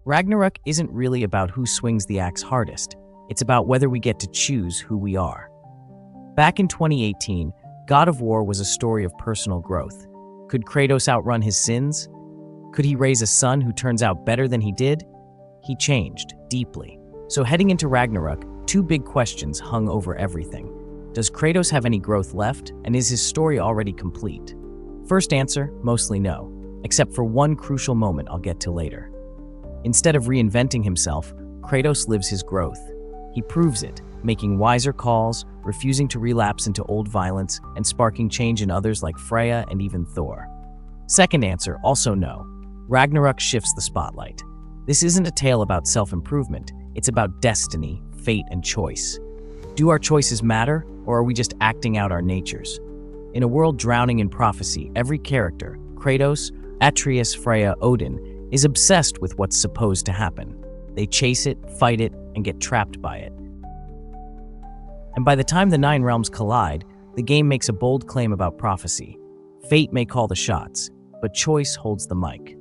Ragnarök isn't really about who swings the axe hardest. It's about whether we get to choose who we are. Back in 2018, God of War was a story of personal growth. Could Kratos outrun his sins? Could he raise a son who turns out better than he did? He changed, deeply. So heading into Ragnarök, two big questions hung over everything. Does Kratos have any growth left, and is his story already complete? First answer, mostly no, except for one crucial moment I'll get to later. Instead of reinventing himself, Kratos lives his growth. He proves it, making wiser calls, refusing to relapse into old violence, and sparking change in others like Freya and even Thor. Second answer, also no. Ragnarök shifts the spotlight. This isn't a tale about self-improvement, it's about destiny, fate, and choice. Do our choices matter, or are we just acting out our natures? In a world drowning in prophecy, every character, Kratos, Atreus, Freya, Odin, is obsessed with what's supposed to happen. They chase it, fight it, and get trapped by it. And by the time the Nine Realms collide, the game makes a bold claim about prophecy. Fate may call the shots, but choice holds the mic.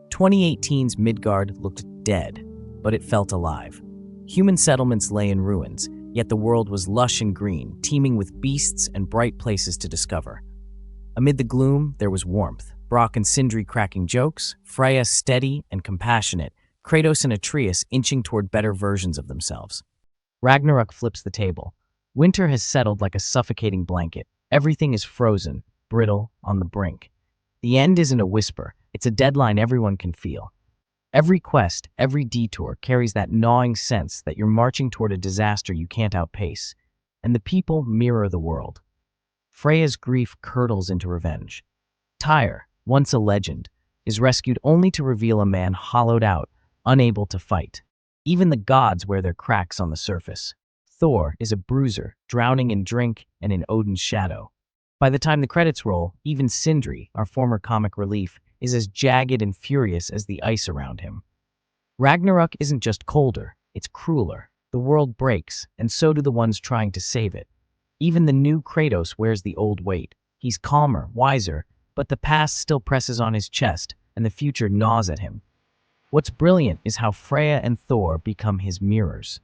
2018's Midgard looked dead, but it felt alive. Human settlements lay in ruins, yet the world was lush and green, teeming with beasts and bright places to discover. Amid the gloom, there was warmth. Brok and Sindri cracking jokes, Freya steady and compassionate, Kratos and Atreus inching toward better versions of themselves. Ragnarök flips the table. Winter has settled like a suffocating blanket. Everything is frozen, brittle, on the brink. The end isn't a whisper, it's a deadline everyone can feel. Every quest, every detour carries that gnawing sense that you're marching toward a disaster you can't outpace. And the people mirror the world. Freya's grief curdles into revenge. Tyr, once a legend, is rescued only to reveal a man hollowed out, unable to fight. Even the gods wear their cracks on the surface. Thor is a bruiser, drowning in drink and in Odin's shadow. By the time the credits roll, even Sindri, our former comic relief, is as jagged and furious as the ice around him. Ragnarök isn't just colder, it's crueler. The world breaks, and so do the ones trying to save it. Even the new Kratos wears the old weight. He's calmer, wiser, but the past still presses on his chest, and the future gnaws at him. What's brilliant is how Freya and Thor become his mirrors.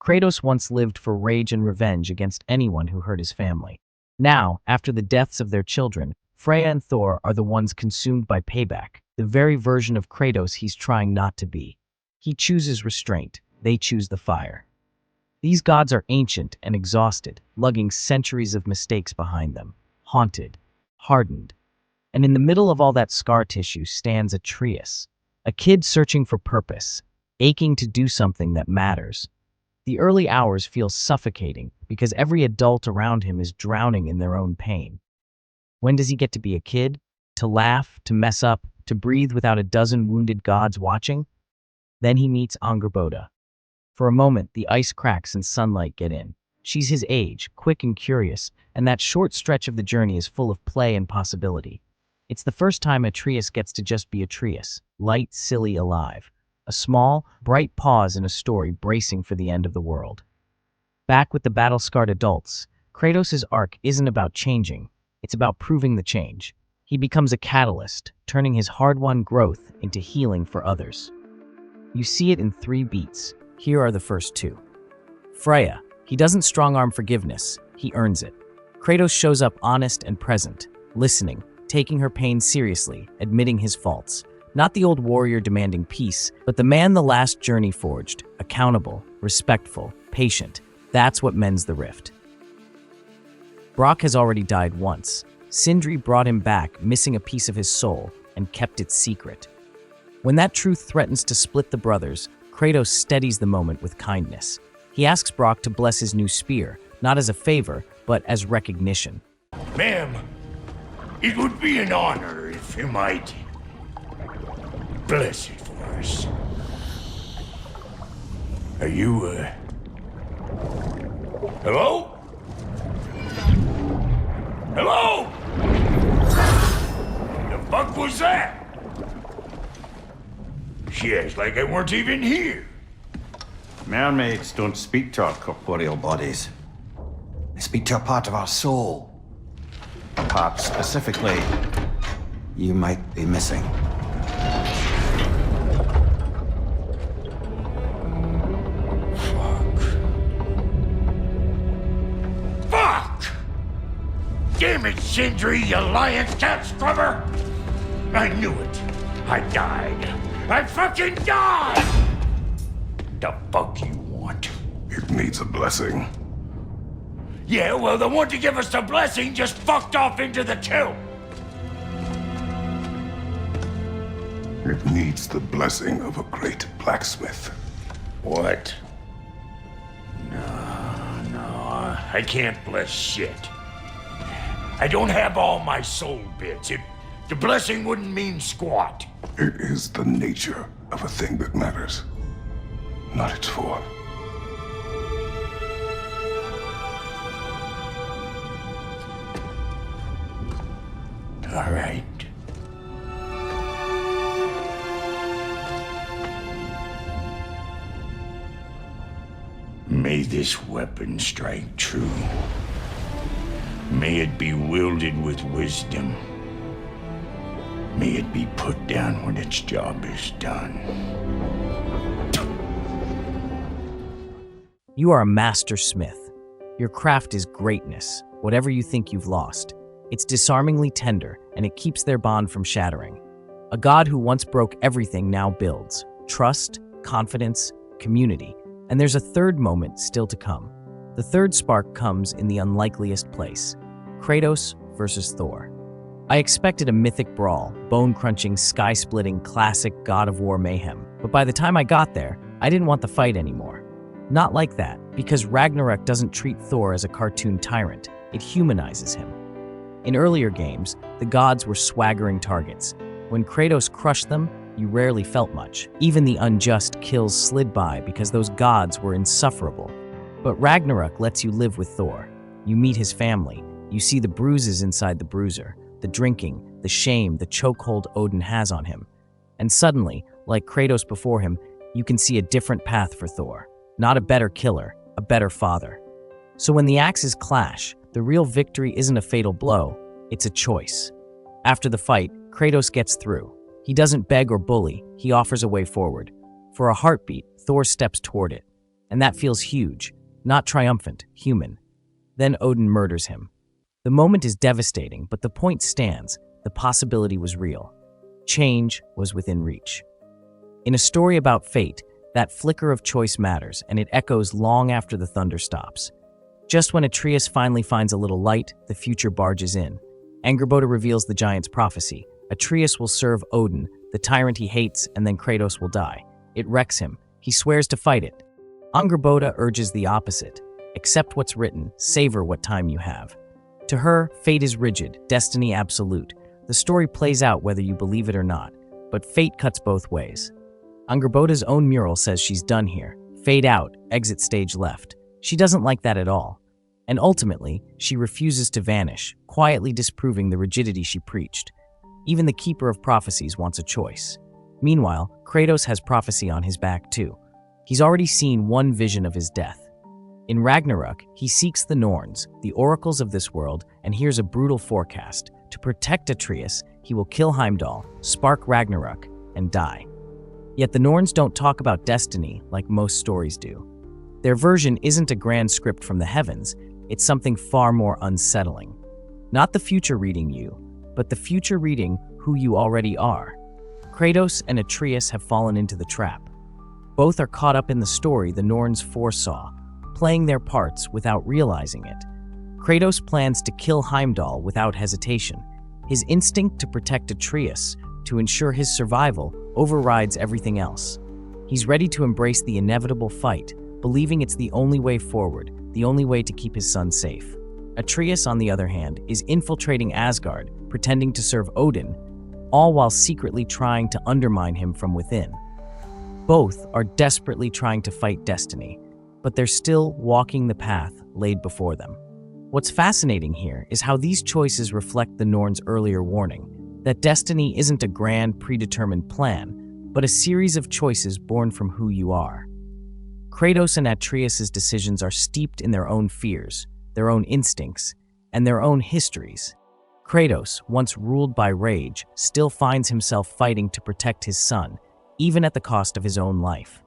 Kratos once lived for rage and revenge against anyone who hurt his family. Now, after the deaths of their children, Freya and Thor are the ones consumed by payback, the very version of Kratos he's trying not to be. He chooses restraint, they choose the fire. These gods are ancient and exhausted, lugging centuries of mistakes behind them, haunted, hardened. And in the middle of all that scar tissue stands Atreus, a kid searching for purpose, aching to do something that matters. The early hours feel suffocating because every adult around him is drowning in their own pain. When does he get to be a kid? To laugh, to mess up, to breathe without a dozen wounded gods watching? Then he meets Angerboda. For a moment, the ice cracks and sunlight get in. She's his age, quick and curious, and that short stretch of the journey is full of play and possibility. It's the first time Atreus gets to just be Atreus, light, silly, alive. A small, bright pause in a story bracing for the end of the world. Back with the battle-scarred adults, Kratos' arc isn't about changing, it's about proving the change. He becomes a catalyst, turning his hard-won growth into healing for others. You see it in 3 beats. Here are the first 2. Freya. He doesn't strong-arm forgiveness, he earns it. Kratos shows up honest and present, listening, taking her pain seriously, admitting his faults. Not the old warrior demanding peace, but the man the last journey forged, accountable, respectful, patient. That's what mends the rift. Brok has already died once. Sindri brought him back, missing a piece of his soul, and kept it secret. When that truth threatens to split the brothers, Kratos steadies the moment with kindness. He asks Brok to bless his new spear, not as a favor, but as recognition. Ma'am, it would be an honor if you might bless it for us. Are you, hello? Hello? The fuck was that? She acts like I weren't even here. Mermaids don't speak to our corporeal bodies. They speak to a part of our soul. A part specifically you might be missing. Sindri, you lying cat scrubber! I knew it. I died. I fucking died! The fuck you want? It needs a blessing. Yeah, well, the one to give us the blessing just fucked off into the tomb. It needs the blessing of a great blacksmith. What? No, I can't bless shit. I don't have all my soul bits. The blessing wouldn't mean squat. It is the nature of a thing that matters, not its form. All right. May this weapon strike true. May it be wielded with wisdom. May it be put down when its job is done. You are a master smith. Your craft is greatness, whatever you think you've lost. It's disarmingly tender, and it keeps their bond from shattering. A god who once broke everything now builds trust, confidence, community. And there's a third moment still to come. The third spark comes in the unlikeliest place. Kratos versus Thor. I expected a mythic brawl, bone-crunching, sky-splitting, classic God of War mayhem. But by the time I got there, I didn't want the fight anymore. Not like that, because Ragnarök doesn't treat Thor as a cartoon tyrant. It humanizes him. In earlier games, the gods were swaggering targets. When Kratos crushed them, you rarely felt much. Even the unjust kills slid by because those gods were insufferable. But Ragnarök lets you live with Thor. You meet his family. You see the bruises inside the bruiser, the drinking, the shame, the chokehold Odin has on him. And suddenly, like Kratos before him, you can see a different path for Thor. Not a better killer, a better father. So when the axes clash, the real victory isn't a fatal blow, it's a choice. After the fight, Kratos gets through. He doesn't beg or bully, he offers a way forward. For a heartbeat, Thor steps toward it. And that feels huge, not triumphant, human. Then Odin murders him. The moment is devastating, but the point stands. The possibility was real. Change was within reach. In a story about fate, that flicker of choice matters, and it echoes long after the thunder stops. Just when Atreus finally finds a little light, the future barges in. Angrboda reveals the giant's prophecy. Atreus will serve Odin, the tyrant he hates, and then Kratos will die. It wrecks him. He swears to fight it. Angrboda urges the opposite. Accept what's written, savor what time you have. To her, fate is rigid, destiny absolute. The story plays out whether you believe it or not, but fate cuts both ways. Angrboda's own mural says she's done here. Fade out, exit stage left. She doesn't like that at all. And ultimately, she refuses to vanish, quietly disproving the rigidity she preached. Even the keeper of prophecies wants a choice. Meanwhile, Kratos has prophecy on his back too. He's already seen one vision of his death. In Ragnarök, he seeks the Norns, the oracles of this world, and hears a brutal forecast. To protect Atreus, he will kill Heimdall, spark Ragnarök, and die. Yet the Norns don't talk about destiny like most stories do. Their version isn't a grand script from the heavens, it's something far more unsettling. Not the future reading you, but the future reading who you already are. Kratos and Atreus have fallen into the trap. Both are caught up in the story the Norns foresaw, playing their parts without realizing it. Kratos plans to kill Heimdall without hesitation. His instinct to protect Atreus, to ensure his survival, overrides everything else. He's ready to embrace the inevitable fight, believing it's the only way forward, the only way to keep his son safe. Atreus, on the other hand, is infiltrating Asgard, pretending to serve Odin, all while secretly trying to undermine him from within. Both are desperately trying to fight destiny, but they're still walking the path laid before them. What's fascinating here is how these choices reflect the Norns' earlier warning, that destiny isn't a grand, predetermined plan, but a series of choices born from who you are. Kratos and Atreus' decisions are steeped in their own fears, their own instincts, and their own histories. Kratos, once ruled by rage, still finds himself fighting to protect his son, even at the cost of his own life.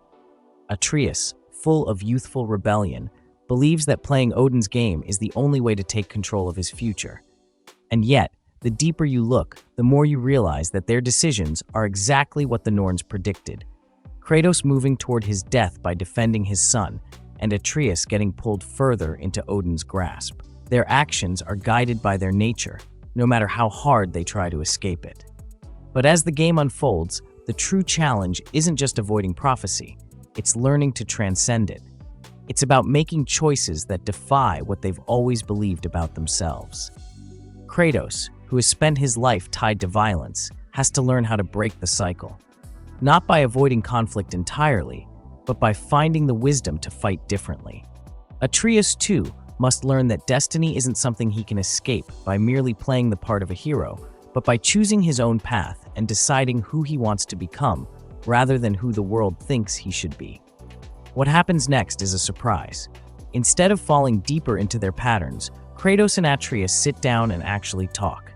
Atreus, full of youthful rebellion, believes that playing Odin's game is the only way to take control of his future. And yet, the deeper you look, the more you realize that their decisions are exactly what the Norns predicted. Kratos moving toward his death by defending his son, and Atreus getting pulled further into Odin's grasp. Their actions are guided by their nature, no matter how hard they try to escape it. But as the game unfolds, the true challenge isn't just avoiding prophecy, it's learning to transcend it. It's about making choices that defy what they've always believed about themselves. Kratos, who has spent his life tied to violence, has to learn how to break the cycle. Not by avoiding conflict entirely, but by finding the wisdom to fight differently. Atreus, too, must learn that destiny isn't something he can escape by merely playing the part of a hero, but by choosing his own path and deciding who he wants to become, rather than who the world thinks he should be. What happens next is a surprise. Instead of falling deeper into their patterns, Kratos and Atreus sit down and actually talk.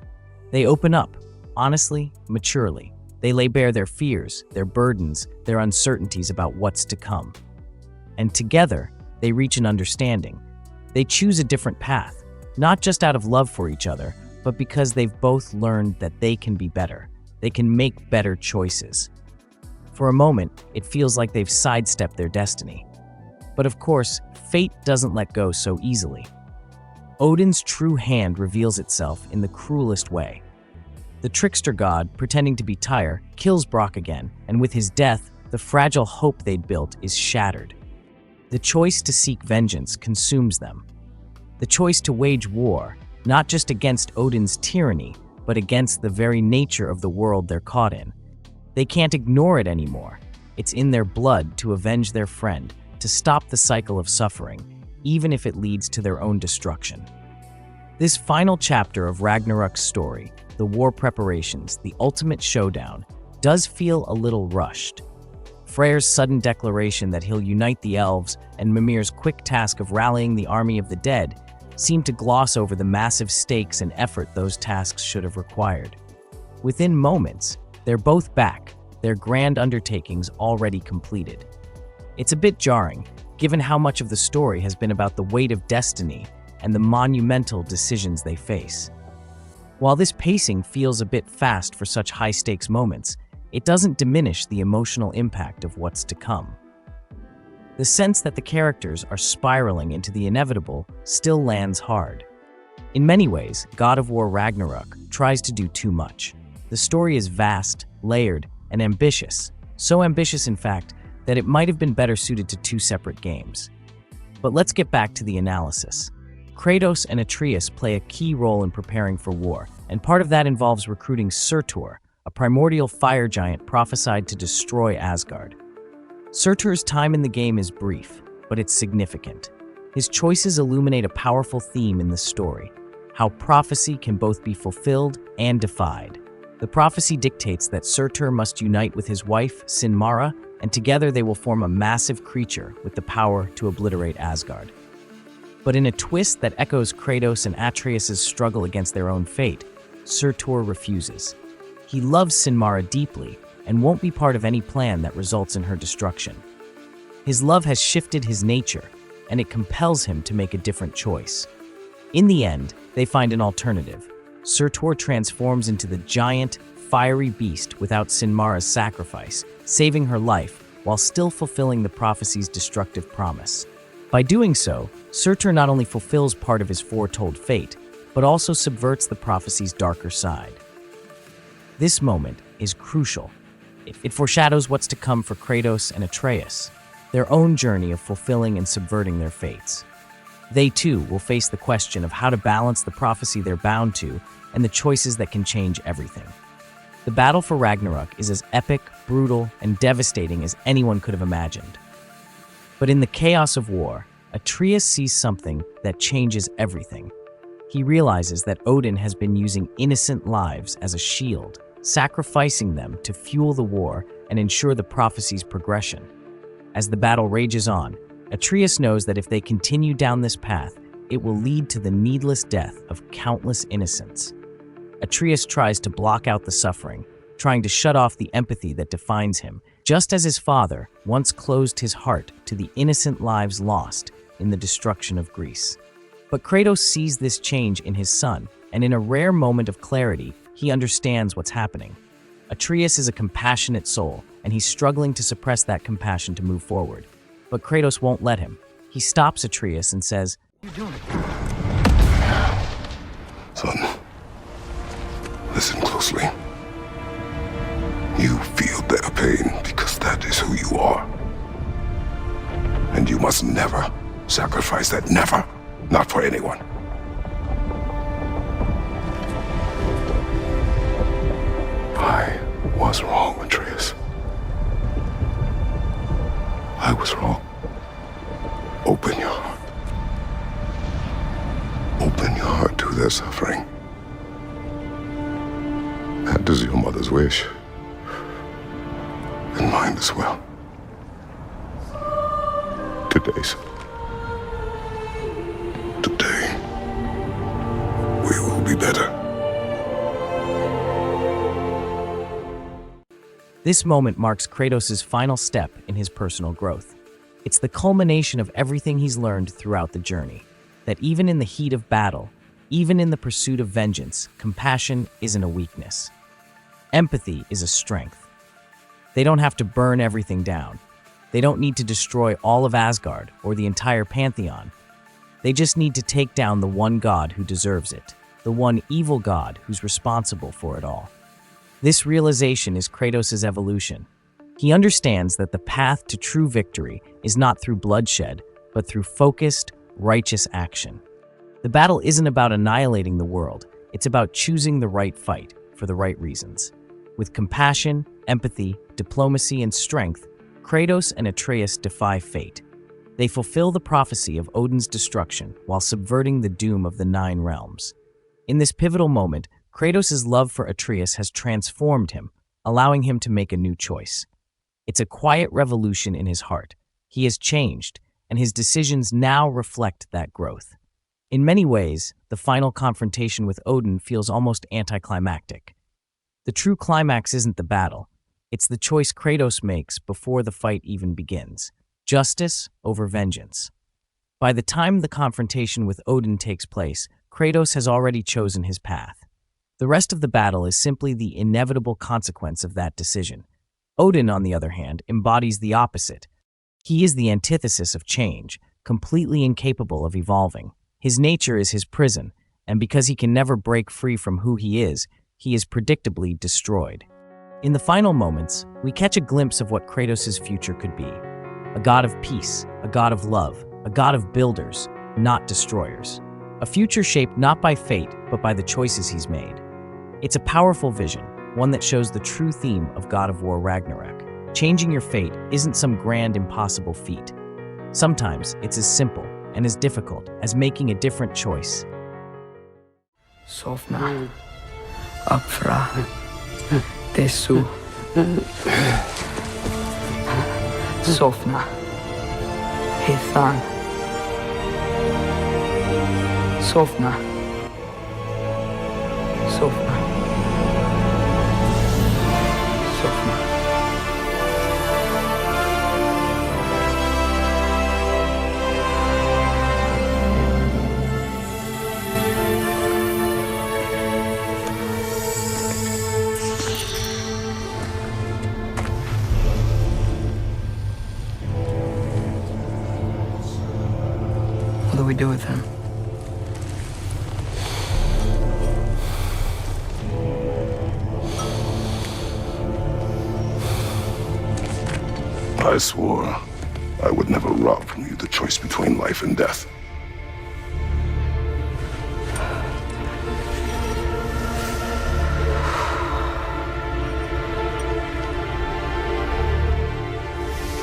They open up, honestly, maturely. They lay bare their fears, their burdens, their uncertainties about what's to come. And together, they reach an understanding. They choose a different path, not just out of love for each other, but because they've both learned that they can be better. They can make better choices. For a moment, it feels like they've sidestepped their destiny. But of course, fate doesn't let go so easily. Odin's true hand reveals itself in the cruelest way. The trickster god, pretending to be Tyr, kills Brok again, and with his death, the fragile hope they'd built is shattered. The choice to seek vengeance consumes them. The choice to wage war, not just against Odin's tyranny, but against the very nature of the world they're caught in. They can't ignore it anymore. It's in their blood to avenge their friend, to stop the cycle of suffering, even if it leads to their own destruction. This final chapter of Ragnarok's story, the war preparations, the ultimate showdown, does feel a little rushed. Freyr's sudden declaration that he'll unite the elves and Mimir's quick task of rallying the army of the dead seem to gloss over the massive stakes and effort those tasks should have required. Within moments, they're both back, their grand undertakings already completed. It's a bit jarring, given how much of the story has been about the weight of destiny and the monumental decisions they face. While this pacing feels a bit fast for such high-stakes moments, it doesn't diminish the emotional impact of what's to come. The sense that the characters are spiraling into the inevitable still lands hard. In many ways, God of War Ragnarök tries to do too much. The story is vast, layered, and ambitious, so ambitious in fact that it might have been better suited to two separate games. But let's get back to the analysis. Kratos and Atreus play a key role in preparing for war, and part of that involves recruiting Surtur, a primordial fire giant prophesied to destroy Asgard. Surtur's time in the game is brief, but it's significant. His choices illuminate a powerful theme in the story: how prophecy can both be fulfilled and defied. The prophecy dictates that Surtur must unite with his wife, Sinmara, and together they will form a massive creature with the power to obliterate Asgard. But in a twist that echoes Kratos and Atreus' struggle against their own fate, Surtur refuses. He loves Sinmara deeply and won't be part of any plan that results in her destruction. His love has shifted his nature, and it compels him to make a different choice. In the end, they find an alternative. Surtur transforms into the giant, fiery beast without Sinmara's sacrifice, saving her life while still fulfilling the prophecy's destructive promise. By doing so, Surtur not only fulfills part of his foretold fate, but also subverts the prophecy's darker side. This moment is crucial. It foreshadows what's to come for Kratos and Atreus, their own journey of fulfilling and subverting their fates. They too will face the question of how to balance the prophecy they're bound to and the choices that can change everything. The battle for Ragnarök is as epic, brutal, and devastating as anyone could have imagined. But in the chaos of war, Atreus sees something that changes everything. He realizes that Odin has been using innocent lives as a shield, sacrificing them to fuel the war and ensure the prophecy's progression. As the battle rages on, Atreus knows that if they continue down this path, it will lead to the needless death of countless innocents. Atreus tries to block out the suffering, trying to shut off the empathy that defines him, just as his father once closed his heart to the innocent lives lost in the destruction of Greece. But Kratos sees this change in his son, and in a rare moment of clarity, he understands what's happening. Atreus is a compassionate soul, and he's struggling to suppress that compassion to move forward. But Kratos won't let him. He stops Atreus and says, Son, listen closely. You feel their pain because that is who you are. And you must never sacrifice that. Never. Not for anyone. I was wrong, Atreus. I was wrong. Open your heart. Open your heart to their suffering. That is your mother's wish. And mine as well. Today's. Today, we will be better. This moment marks Kratos' final step in his personal growth. It's the culmination of everything he's learned throughout the journey. That even in the heat of battle, even in the pursuit of vengeance, compassion isn't a weakness. Empathy is a strength. They don't have to burn everything down. They don't need to destroy all of Asgard or the entire pantheon. They just need to take down the one god who deserves it, the one evil god who's responsible for it all. This realization is Kratos' evolution. He understands that the path to true victory is not through bloodshed, but through focused, righteous action. The battle isn't about annihilating the world, it's about choosing the right fight for the right reasons. With compassion, empathy, diplomacy, and strength, Kratos and Atreus defy fate. They fulfill the prophecy of Odin's destruction while subverting the doom of the Nine Realms. In this pivotal moment, Kratos' love for Atreus has transformed him, allowing him to make a new choice. It's a quiet revolution in his heart. He has changed, and his decisions now reflect that growth. In many ways, the final confrontation with Odin feels almost anticlimactic. The true climax isn't the battle. It's the choice Kratos makes before the fight even begins. Justice over vengeance. By the time the confrontation with Odin takes place, Kratos has already chosen his path. The rest of the battle is simply the inevitable consequence of that decision. Odin, on the other hand, embodies the opposite. He is the antithesis of change, completely incapable of evolving. His nature is his prison, and because he can never break free from who he is predictably destroyed. In the final moments, we catch a glimpse of what Kratos' future could be. A god of peace, a god of love, a god of builders, not destroyers. A future shaped not by fate, but by the choices he's made. It's a powerful vision, one that shows the true theme of God of War Ragnarök. Changing your fate isn't some grand, impossible feat. Sometimes it's as simple and as difficult as making a different choice. Sovna. Apfra. Desu. Sovna. Hithan. Sovna. Sovna. Sovna. What do we do with him? I swore I would never rob from you the choice between life and death.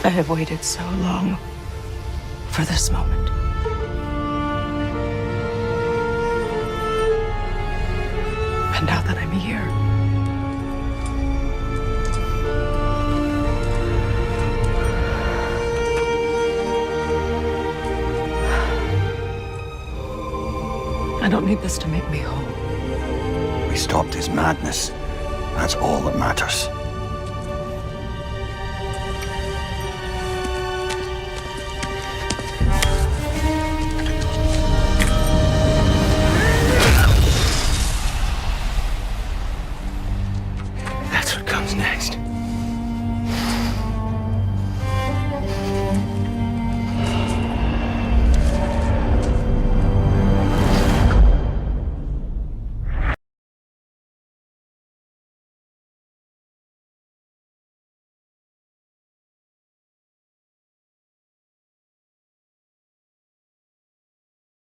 I have waited so long for this moment. And now that I'm here, I don't need this to make me whole. We stopped his madness. That's all that matters.